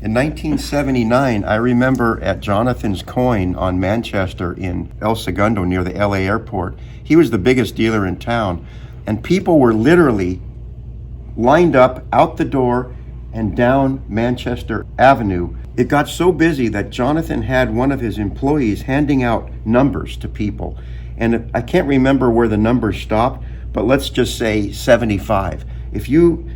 In 1979, I remember at Jonathan's Coin on Manchester in El Segundo near the LA airport, he was the biggest dealer in town, and people were literally lined up out the door and down Manchester Avenue. It got so busy that Jonathan had one of his employees handing out numbers to people. And I can't remember where the numbers stopped, but let's just say 75. If you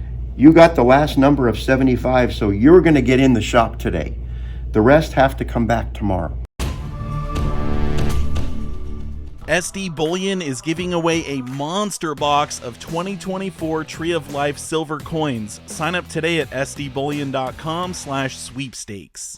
got the last number of 75, so you're going to get in the shop today. The rest have to come back tomorrow. SD Bullion is giving away a monster box of 2024 Tree of Life silver coins. Sign up today at sdbullion.com/sweepstakes.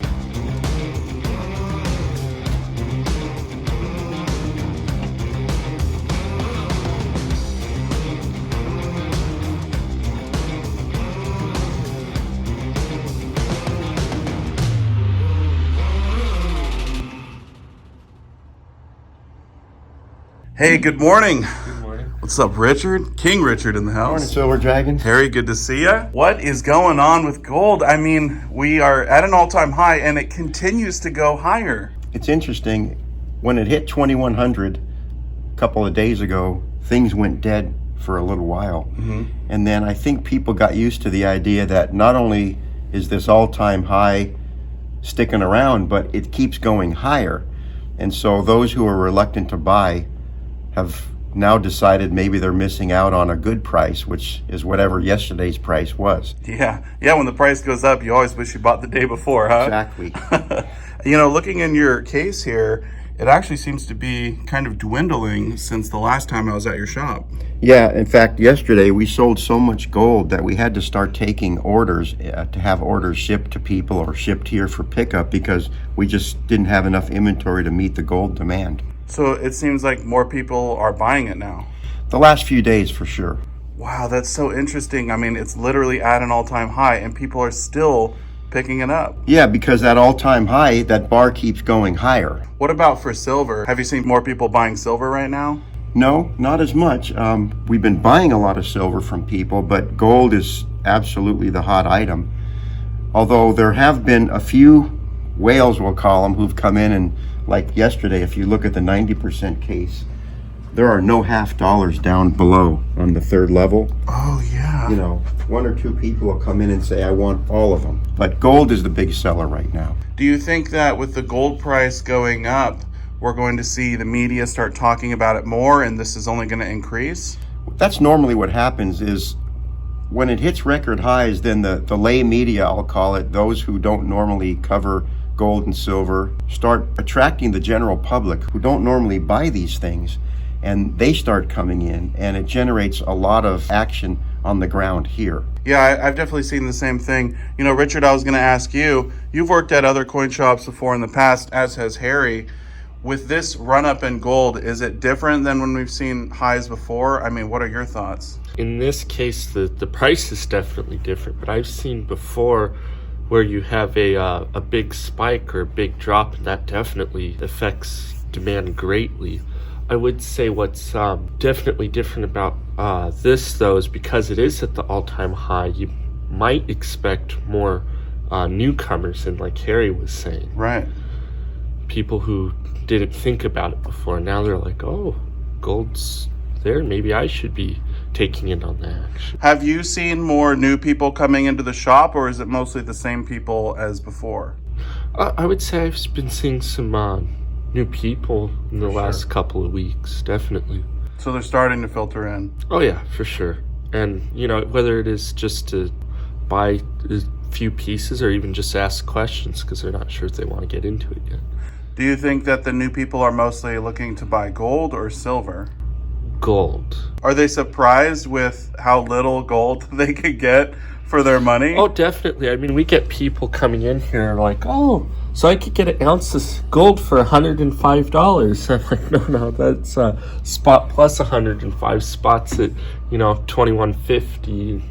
Hey, good morning. Good morning. What's up, Richard? King Richard in the house. Morning, Silver Dragon. Harry, good to see ya. What is going on with gold? I mean, we are at an all-time high, and it continues to go higher. It's interesting. When it hit 2100 a couple of days ago, things went dead for a little while. And then I think people got used to the idea that not only is this all-time high sticking around, but it keeps going higher. And so those who are reluctant to buy have now decided maybe they're missing out on a good price, which is whatever yesterday's price was. Yeah, when the price goes up, you always wish you bought the day before, huh? Exactly. You know, looking in your case here, it actually seems to be kind of dwindling since the last time I was at your shop. Yeah, in fact, yesterday we sold so much gold that we had to start taking orders to have orders shipped to people or shipped here for pickup because we just didn't have enough inventory to meet the gold demand. So it seems like more people are buying it now. The last few days for sure. Wow, that's so interesting. I mean, it's literally at an all-time high, and people are still picking it up. Yeah, because that all-time high, that bar keeps going higher. What about for silver? Have you seen more people buying silver right now? No, not as much. We've been buying a lot of silver from people, but gold is absolutely the hot item. Although there have been a few whales, we'll call them, who've come in and, like yesterday, if you look at the 90% case, there are no half dollars down below on the third level. Oh, yeah. You know, one or two people will come in and say, I want all of them. But gold is the big seller right now. Do you think that with the gold price going up, we're going to see the media start talking about it more and this is only going to increase? That's normally what happens is when it hits record highs, then the lay media, I'll call it, those who don't normally cover gold and silver, start attracting the general public who don't normally buy these things, and they start coming in, and it generates a lot of action on the ground here. Yeah, I've definitely seen the same thing. You know, Richard, I was going to ask you, you've worked at other coin shops before in the past, as has Harry. With this run up in gold, is it different than when we've seen highs before? I mean, what are your thoughts? In this case, the price is definitely different, but I've seen before where you have a big spike or a big drop, and that definitely affects demand greatly. I would say what's definitely different about this, though, is because it is at the all-time high, you might expect more newcomers, and like Harry was saying. Right. People who didn't think about it before, now they're like, oh, gold's there, maybe I should be taking in on that action. Have you seen more new people coming into the shop, or is it mostly the same people as before? I would say I've been seeing some new people in the last couple of weeks, definitely. So they're starting to filter in. Oh yeah, for sure. And you know, whether it is just to buy a few pieces or even just ask questions because they're not sure if they want to get into it yet. Do you think that the new people are mostly looking to buy gold or silver? Gold. Are they surprised with how little gold they could get for their money? Oh, definitely. I mean, we get people coming in here like, oh, so I could get an ounce of gold for $105. I'm like, no, that's spot plus 105 spots at, $21.50,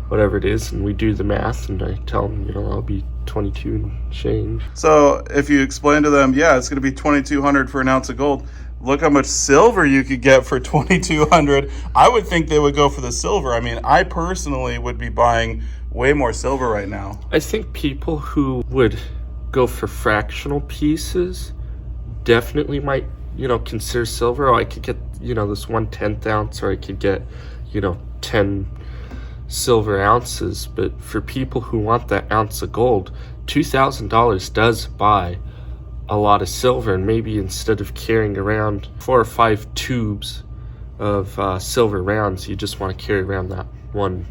whatever it is. And we do the math and I tell them, I'll be 22 and change. So if you explain to them, yeah, it's going to be 2,200 for an ounce of gold. Look how much silver you could get for 2,200. I would think they would go for the silver. I mean, I personally would be buying way more silver right now. I think people who would go for fractional pieces definitely might, consider silver. Oh, I could get, this 1/10 ounce, or I could get, 10 silver ounces. But for people who want that ounce of gold, $2,000 does buy a lot of silver. And maybe instead of carrying around 4 or 5 tubes of silver rounds, you just want to carry around that one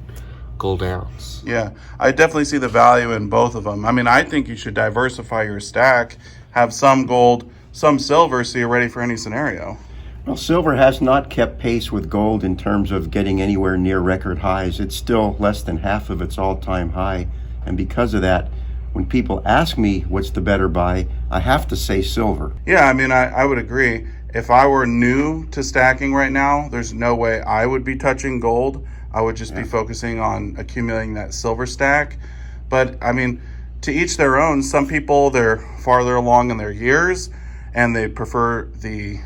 gold ounce. Yeah, I definitely see the value in both of them. I mean, I think you should diversify your stack, have some gold, some silver, so you're ready for any scenario. Well, silver has not kept pace with gold in terms of getting anywhere near record highs. It's still less than half of its all-time high. And because of that, when people ask me what's the better buy, I have to say silver. Yeah, I mean, I would agree. If I were new to stacking right now, there's no way I would be touching gold. I would just be focusing on accumulating that silver stack. But I mean, to each their own. Some people, they're farther along in their years and they prefer the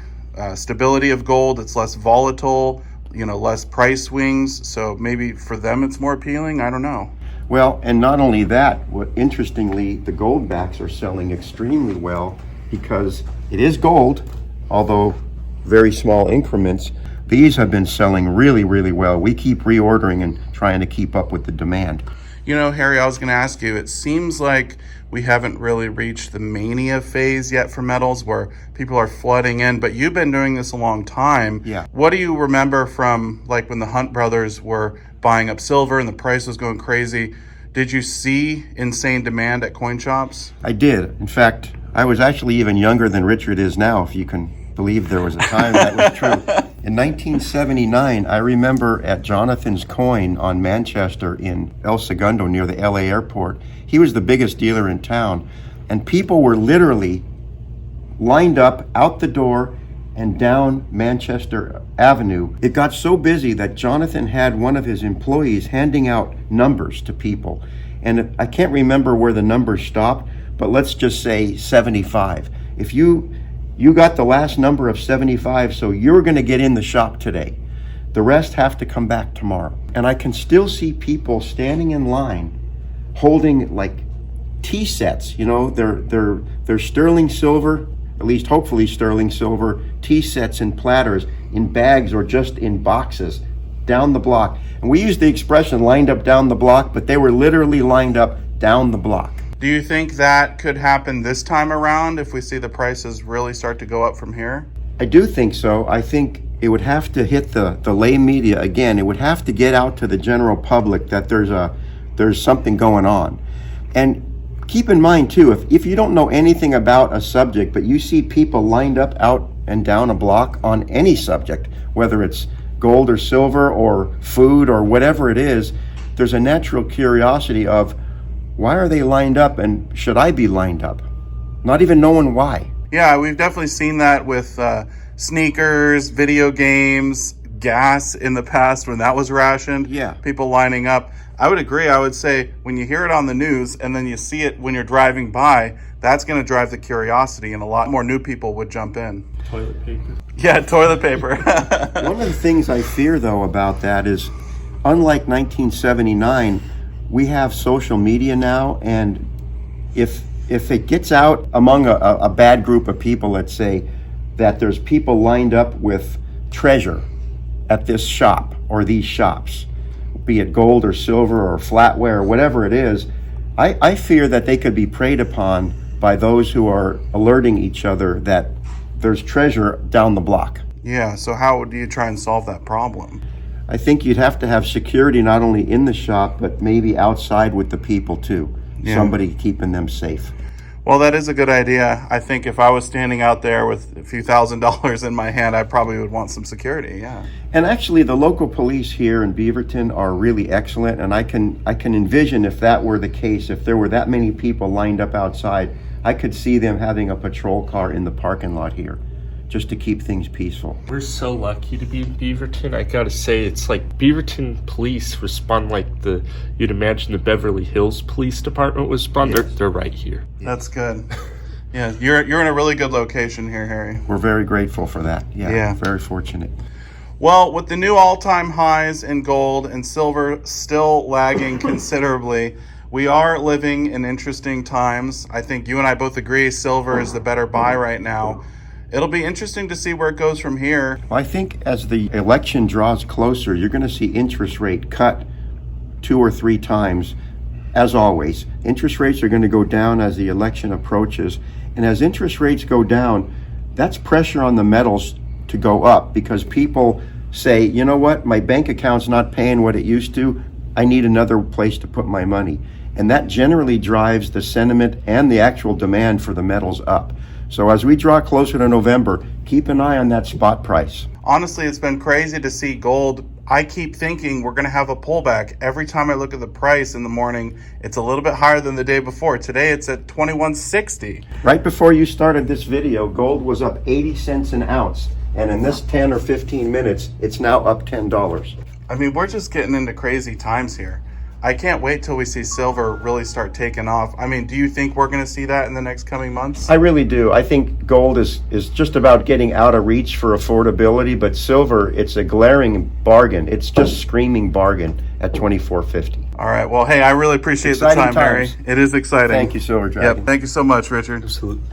stability of gold. It's less volatile, less price swings. So maybe for them it's more appealing. I don't know. Well, and not only that, interestingly, the gold backs are selling extremely well because it is gold, although very small increments. These have been selling really, really well. We keep reordering and trying to keep up with the demand. Harry, I was going to ask you, it seems like we haven't really reached the mania phase yet for metals where people are flooding in, but you've been doing this a long time. Yeah. What do you remember from like when the Hunt brothers were buying up silver and the price was going crazy? Did you see insane demand at coin shops? I did. In fact, I was actually even younger than Richard is now, if you can believe there was a time that was true. In 1979, I remember at Jonathan's Coin on Manchester in El Segundo near the LA airport, he was the biggest dealer in town, and people were literally lined up out the door and down Manchester Avenue. It got so busy that Jonathan had one of his employees handing out numbers to people. And I can't remember where the numbers stopped, but let's just say 75. If you got the last number of 75, so you're going to get in the shop today. The rest have to come back tomorrow. And I can still see people standing in line holding like tea sets, they're sterling silver, at least hopefully sterling silver, tea sets and platters in bags or just in boxes down the block. And we use the expression lined up down the block, but they were literally lined up down the block. Do you think that could happen this time around if we see the prices really start to go up from here? I do think so. I think it would have to hit the lay media again. It would have to get out to the general public that there's something going on. And keep in mind too, if you don't know anything about a subject, but you see people lined up out and down a block on any subject, whether it's gold or silver or food or whatever it is, there's a natural curiosity of, why are they lined up and should I be lined up? Not even knowing why. Yeah, we've definitely seen that with sneakers, video games, gas in the past when that was rationed. Yeah. People lining up. I would agree. I would say when you hear it on the news and then you see it when you're driving by, that's going to drive the curiosity and a lot more new people would jump in. Toilet paper. Yeah, toilet paper. One of the things I fear though about that is, unlike 1979, we have social media now, and if it gets out among a bad group of people, let's say, that there's people lined up with treasure at this shop or these shops, be it gold or silver or flatware or whatever it is, I fear that they could be preyed upon by those who are alerting each other that there's treasure down the block. Yeah, so how do you try and solve that problem? I think you'd have to have security not only in the shop, but maybe outside with the people too. Yeah. Somebody keeping them safe. Well, that is a good idea. I think if I was standing out there with a few $1,000s in my hand, I probably would want some security, yeah. And actually, the local police here in Beaverton are really excellent, and I can envision if that were the case, if there were that many people lined up outside, I could see them having a patrol car in the parking lot here, just to keep things peaceful. We're so lucky to be in Beaverton. I gotta say, it's like Beaverton police respond like you'd imagine the Beverly Hills Police Department would respond. Yes. They're right here. That's good. Yeah, you're in a really good location here, Harry. We're very grateful for that. Yeah. Very fortunate. Well, with the new all-time highs in gold and silver still lagging considerably, we are living in interesting times. I think you and I both agree silver is the better buy right now. It'll be interesting to see where it goes from here. Well, I think as the election draws closer, you're going to see interest rate cut 2 or 3 times. As always, interest rates are going to go down as the election approaches. And as interest rates go down, that's pressure on the metals to go up, because people say, you know what, my bank account's not paying what it used to. I need another place to put my money. And that generally drives the sentiment and the actual demand for the metals up. So as we draw closer to November, keep an eye on that spot price. Honestly, it's been crazy to see gold. I keep thinking we're going to have a pullback. Every time I look at the price in the morning, it's a little bit higher than the day before. Today, it's at $21.60. Right before you started this video, gold was up 80 cents an ounce. And in this 10 or 15 minutes, it's now up $10. I mean, we're just getting into crazy times here. I can't wait till we see silver really start taking off. I mean, do you think we're going to see that in the next coming months? I really do. I think gold is just about getting out of reach for affordability, but silver, it's a glaring bargain. It's just screaming bargain at $24.50. All right. Well, hey, I really appreciate the Exciting time, Harry. times. It is exciting. Thank you, Silver Dragon. Yep. Thank you so much, Richard. Absolutely.